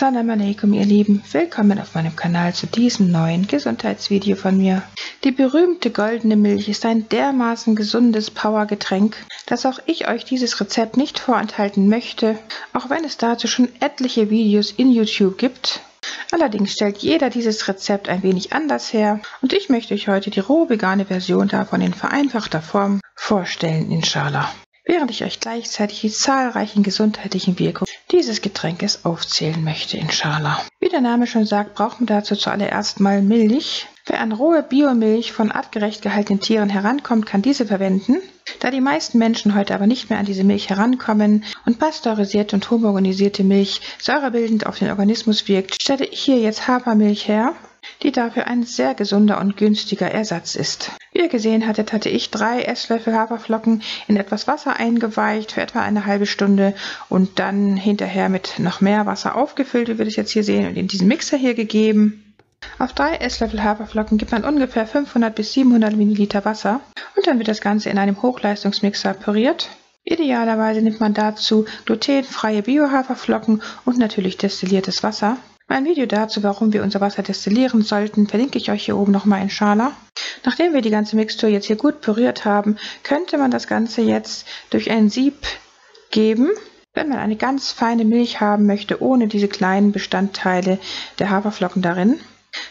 Assalamu alaikum, ihr Lieben, willkommen auf meinem Kanal zu diesem neuen Gesundheitsvideo von mir. Die berühmte goldene Milch ist ein dermaßen gesundes Powergetränk, dass auch ich euch dieses Rezept nicht vorenthalten möchte, auch wenn es dazu schon etliche Videos in YouTube gibt. Allerdings stellt jeder dieses Rezept ein wenig anders her und ich möchte euch heute die roh vegane Version davon in vereinfachter Form vorstellen, inshallah. Während ich euch gleichzeitig die zahlreichen gesundheitlichen Wirkungen dieses Getränkes aufzählen möchte, inshallah. Wie der Name schon sagt, braucht man dazu zuallererst mal Milch. Wer an rohe Biomilch von artgerecht gehaltenen Tieren herankommt, kann diese verwenden. Da die meisten Menschen heute aber nicht mehr an diese Milch herankommen und pasteurisierte und homogenisierte Milch säurebildend auf den Organismus wirkt, stelle ich hier jetzt Hafermilch her, die dafür ein sehr gesunder und günstiger Ersatz ist. Wie ihr gesehen hattet, hatte ich 3 Esslöffel Haferflocken in etwas Wasser eingeweicht für etwa eine halbe Stunde und dann hinterher mit noch mehr Wasser aufgefüllt, wie wir das jetzt hier sehen, und in diesen Mixer hier gegeben. Auf 3 Esslöffel Haferflocken gibt man ungefähr 500 bis 700 Milliliter Wasser und dann wird das Ganze in einem Hochleistungsmixer püriert. Idealerweise nimmt man dazu glutenfreie Bio-Haferflocken und natürlich destilliertes Wasser. Mein Video dazu, warum wir unser Wasser destillieren sollten, verlinke ich euch hier oben nochmal, inshallah. Nachdem wir die ganze Mixtur jetzt hier gut püriert haben, könnte man das Ganze jetzt durch ein Sieb geben, wenn man eine ganz feine Milch haben möchte, ohne diese kleinen Bestandteile der Haferflocken darin.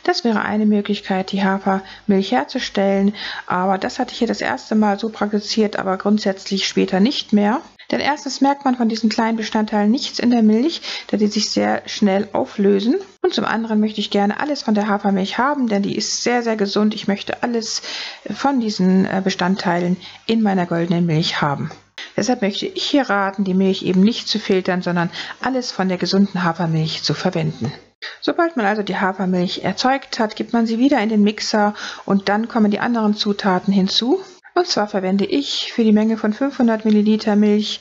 Das wäre eine Möglichkeit, die Hafermilch herzustellen, aber das hatte ich hier das erste Mal so praktiziert, aber grundsätzlich später nicht mehr. Denn erstens merkt man von diesen kleinen Bestandteilen nichts in der Milch, da die sich sehr schnell auflösen. Und zum anderen möchte ich gerne alles von der Hafermilch haben, denn die ist sehr, sehr gesund. Ich möchte alles von diesen Bestandteilen in meiner goldenen Milch haben. Deshalb möchte ich hier raten, die Milch eben nicht zu filtern, sondern alles von der gesunden Hafermilch zu verwenden. Sobald man also die Hafermilch erzeugt hat, gibt man sie wieder in den Mixer und dann kommen die anderen Zutaten hinzu. Und zwar verwende ich für die Menge von 500 Milliliter Milch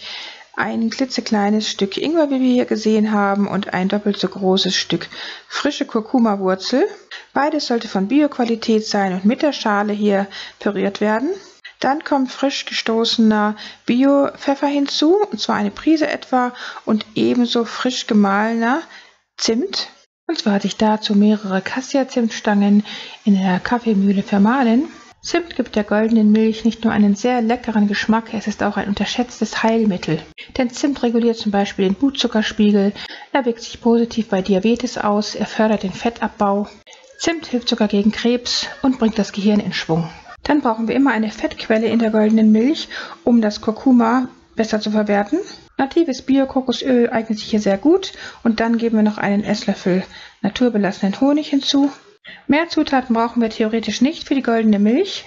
ein klitzekleines Stück Ingwer, wie wir hier gesehen haben, und ein doppelt so großes Stück frische Kurkuma-Wurzel. Beides sollte von Bio-Qualität sein und mit der Schale hier püriert werden. Dann kommt frisch gestoßener Bio-Pfeffer hinzu, und zwar eine Prise etwa, und ebenso frisch gemahlener Zimt. Und zwar hatte ich dazu mehrere Cassia-Zimtstangen in der Kaffeemühle vermahlen. Zimt gibt der goldenen Milch nicht nur einen sehr leckeren Geschmack, es ist auch ein unterschätztes Heilmittel. Denn Zimt reguliert zum Beispiel den Blutzuckerspiegel, er wirkt sich positiv bei Diabetes aus, er fördert den Fettabbau. Zimt hilft sogar gegen Krebs und bringt das Gehirn in Schwung. Dann brauchen wir immer eine Fettquelle in der goldenen Milch, um das Kurkuma besser zu verwerten. Natives Bio-Kokosöl eignet sich hier sehr gut und dann geben wir noch einen Esslöffel naturbelassenen Honig hinzu. Mehr Zutaten brauchen wir theoretisch nicht für die goldene Milch.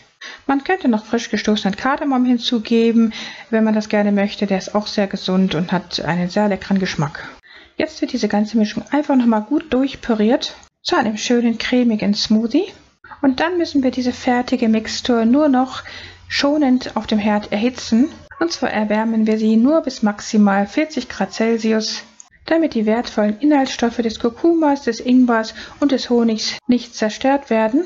Man könnte noch frisch gestoßenen Kardamom hinzugeben, wenn man das gerne möchte. Der ist auch sehr gesund und hat einen sehr leckeren Geschmack. Jetzt wird diese ganze Mischung einfach nochmal gut durchpüriert zu einem schönen cremigen Smoothie. Und dann müssen wir diese fertige Mixtur nur noch schonend auf dem Herd erhitzen. Und zwar erwärmen wir sie nur bis maximal 40 Grad Celsius. Damit die wertvollen Inhaltsstoffe des Kurkumas, des Ingwers und des Honigs nicht zerstört werden.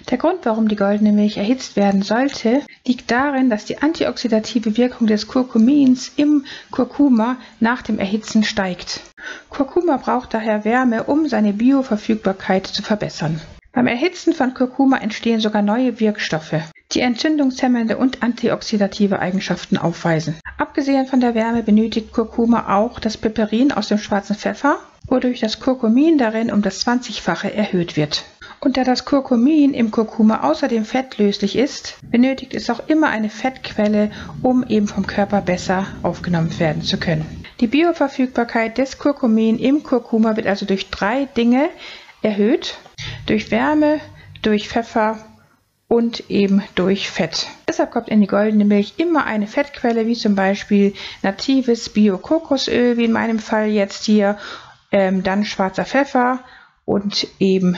Der Grund, warum die goldene Milch erhitzt werden sollte, liegt darin, dass die antioxidative Wirkung des Kurkumins im Kurkuma nach dem Erhitzen steigt. Kurkuma braucht daher Wärme, um seine Bioverfügbarkeit zu verbessern. Beim Erhitzen von Kurkuma entstehen sogar neue Wirkstoffe, die entzündungshemmende und antioxidative Eigenschaften aufweisen. Abgesehen von der Wärme benötigt Kurkuma auch das Piperin aus dem schwarzen Pfeffer, wodurch das Kurkumin darin um das 20-fache erhöht wird. Und da das Kurkumin im Kurkuma außerdem fettlöslich ist, benötigt es auch immer eine Fettquelle, um eben vom Körper besser aufgenommen werden zu können. Die Bioverfügbarkeit des Kurkumin im Kurkuma wird also durch 3 Dinge erhöht: durch Wärme, durch Pfeffer und eben durch Fett. Deshalb kommt in die goldene Milch immer eine Fettquelle, wie zum Beispiel natives Bio-Kokosöl, wie in meinem Fall jetzt hier, dann schwarzer Pfeffer und eben,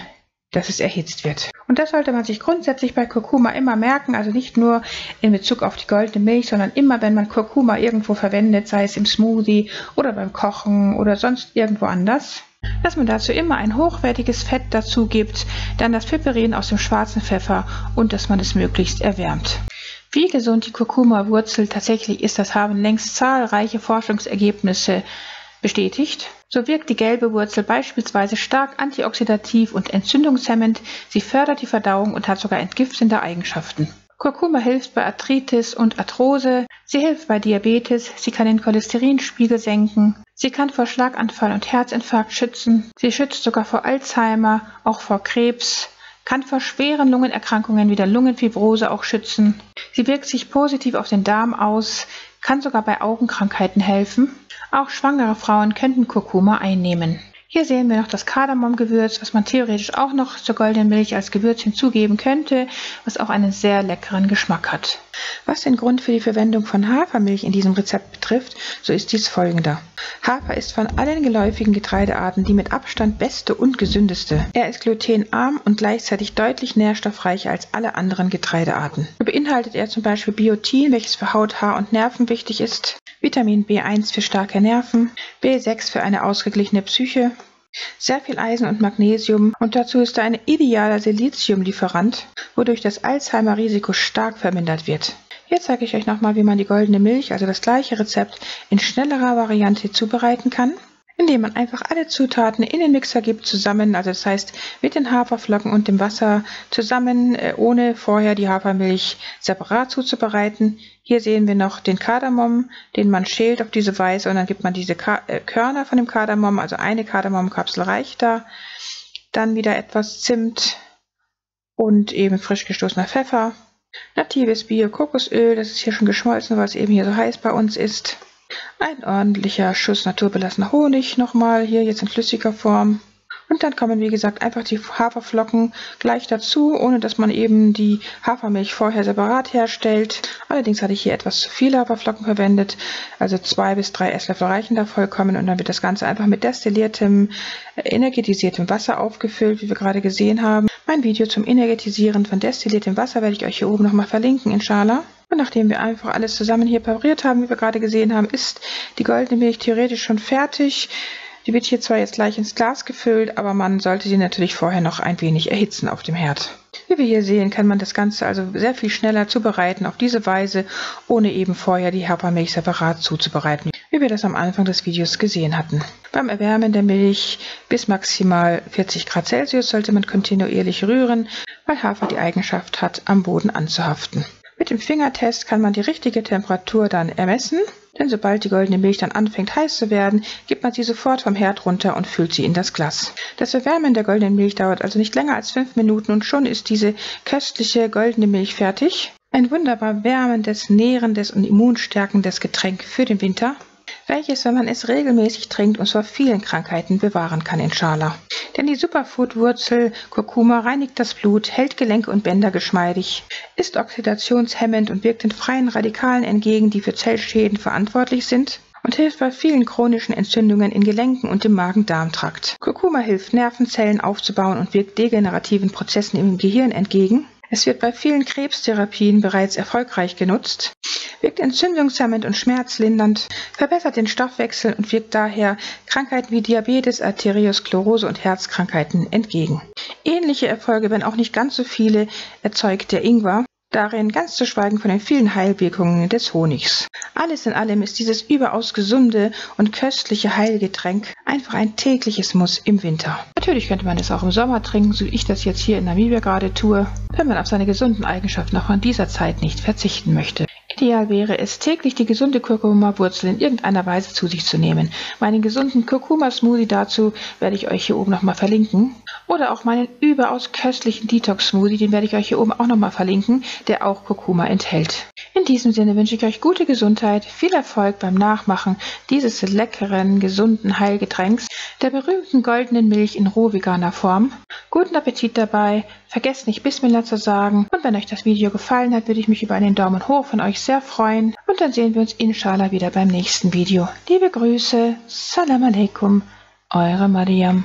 dass es erhitzt wird. Und das sollte man sich grundsätzlich bei Kurkuma immer merken, also nicht nur in Bezug auf die goldene Milch, sondern immer, wenn man Kurkuma irgendwo verwendet, sei es im Smoothie oder beim Kochen oder sonst irgendwo anders, dass man dazu immer ein hochwertiges Fett dazu gibt, dann das Piperin aus dem schwarzen Pfeffer und dass man es möglichst erwärmt. Wie gesund die Kurkuma-Wurzel tatsächlich ist, das haben längst zahlreiche Forschungsergebnisse bestätigt. So wirkt die gelbe Wurzel beispielsweise stark antioxidativ und entzündungshemmend. Sie fördert die Verdauung und hat sogar entgiftende Eigenschaften. Kurkuma hilft bei Arthritis und Arthrose. Sie hilft bei Diabetes. Sie kann den Cholesterinspiegel senken. Sie kann vor Schlaganfall und Herzinfarkt schützen. Sie schützt sogar vor Alzheimer, auch vor Krebs. Kann vor schweren Lungenerkrankungen wie der Lungenfibrose auch schützen. Sie wirkt sich positiv auf den Darm aus, kann sogar bei Augenkrankheiten helfen. Auch schwangere Frauen könnten Kurkuma einnehmen. Hier sehen wir noch das Kardamomgewürz, was man theoretisch auch noch zur goldenen Milch als Gewürz hinzugeben könnte, was auch einen sehr leckeren Geschmack hat. Was den Grund für die Verwendung von Hafermilch in diesem Rezept betrifft, so ist dies folgender. Hafer ist von allen geläufigen Getreidearten die mit Abstand beste und gesündeste. Er ist glutenarm und gleichzeitig deutlich nährstoffreicher als alle anderen Getreidearten. So beinhaltet er zum Beispiel Biotin, welches für Haut, Haar und Nerven wichtig ist, Vitamin B1 für starke Nerven, B6 für eine ausgeglichene Psyche, sehr viel Eisen und Magnesium und dazu ist er ein idealer Siliziumlieferant, wodurch das Alzheimer-Risiko stark vermindert wird. Hier zeige ich euch nochmal, wie man die goldene Milch, also das gleiche Rezept, in schnellerer Variante zubereiten kann, indem man einfach alle Zutaten in den Mixer gibt zusammen, also das heißt mit den Haferflocken und dem Wasser zusammen, ohne vorher die Hafermilch separat zuzubereiten. Hier sehen wir noch den Kardamom, den man schält auf diese Weise und dann gibt man diese Körner von dem Kardamom, also eine Kardamomkapsel reicht da. Dann wieder etwas Zimt und eben frisch gestoßener Pfeffer. Natives Bio-Kokosöl, das ist hier schon geschmolzen, weil es eben hier so heiß bei uns ist. Ein ordentlicher Schuss naturbelassener Honig nochmal, hier jetzt in flüssiger Form. Und dann kommen, wie gesagt, einfach die Haferflocken gleich dazu, ohne dass man eben die Hafermilch vorher separat herstellt. Allerdings hatte ich hier etwas zu viele Haferflocken verwendet, also 2 bis 3 Esslöffel reichen da vollkommen. Und dann wird das Ganze einfach mit destilliertem, energetisiertem Wasser aufgefüllt, wie wir gerade gesehen haben. Mein Video zum Energetisieren von destilliertem Wasser werde ich euch hier oben nochmal verlinken, inshallah. Und nachdem wir einfach alles zusammen hier pariert haben, wie wir gerade gesehen haben, ist die goldene Milch theoretisch schon fertig. Die wird hier zwar jetzt gleich ins Glas gefüllt, aber man sollte sie natürlich vorher noch ein wenig erhitzen auf dem Herd. Wie wir hier sehen, kann man das Ganze also sehr viel schneller zubereiten auf diese Weise, ohne eben vorher die Hafermilch separat zuzubereiten, wie wir das am Anfang des Videos gesehen hatten. Beim Erwärmen der Milch bis maximal 40 Grad Celsius sollte man kontinuierlich rühren, weil Hafer die Eigenschaft hat, am Boden anzuhaften. Mit dem Fingertest kann man die richtige Temperatur dann ermessen, denn sobald die goldene Milch dann anfängt heiß zu werden, gibt man sie sofort vom Herd runter und füllt sie in das Glas. Das Erwärmen der goldenen Milch dauert also nicht länger als 5 Minuten und schon ist diese köstliche goldene Milch fertig. Ein wunderbar wärmendes, nährendes und immunstärkendes Getränk für den Winter, welches, wenn man es regelmäßig trinkt, uns vor vielen Krankheiten bewahren kann, inshallah. Denn die Superfood-Wurzel Kurkuma reinigt das Blut, hält Gelenke und Bänder geschmeidig, ist oxidationshemmend und wirkt den freien Radikalen entgegen, die für Zellschäden verantwortlich sind, und hilft bei vielen chronischen Entzündungen in Gelenken und im Magen-Darm-Trakt. Kurkuma hilft, Nervenzellen aufzubauen und wirkt degenerativen Prozessen im Gehirn entgegen. Es wird bei vielen Krebstherapien bereits erfolgreich genutzt, wirkt entzündungshemmend und schmerzlindernd, verbessert den Stoffwechsel und wirkt daher Krankheiten wie Diabetes, Arteriosklerose und Herzkrankheiten entgegen. Ähnliche Erfolge, wenn auch nicht ganz so viele, erzeugt der Ingwer, darin ganz zu schweigen von den vielen Heilwirkungen des Honigs. Alles in allem ist dieses überaus gesunde und köstliche Heilgetränk einfach ein tägliches Muss im Winter. Natürlich könnte man es auch im Sommer trinken, so wie ich das jetzt hier in Namibia gerade tue, wenn man auf seine gesunden Eigenschaften auch in dieser Zeit nicht verzichten möchte. Ideal wäre es, täglich die gesunde Kurkuma-Wurzel in irgendeiner Weise zu sich zu nehmen. Meinen gesunden Kurkuma-Smoothie dazu werde ich euch hier oben nochmal verlinken. Oder auch meinen überaus köstlichen Detox-Smoothie, den werde ich euch hier oben auch nochmal verlinken, der auch Kurkuma enthält. In diesem Sinne wünsche ich euch gute Gesundheit, viel Erfolg beim Nachmachen dieses leckeren, gesunden Heilgetränks, der berühmten goldenen Milch in rohveganer Form. Guten Appetit dabei, vergesst nicht Bismillah zu sagen und wenn euch das Video gefallen hat, würde ich mich über einen Daumen hoch von euch sehr freuen und dann sehen wir uns inshallah wieder beim nächsten Video. Liebe Grüße, Salam Alaikum, eure Mariam.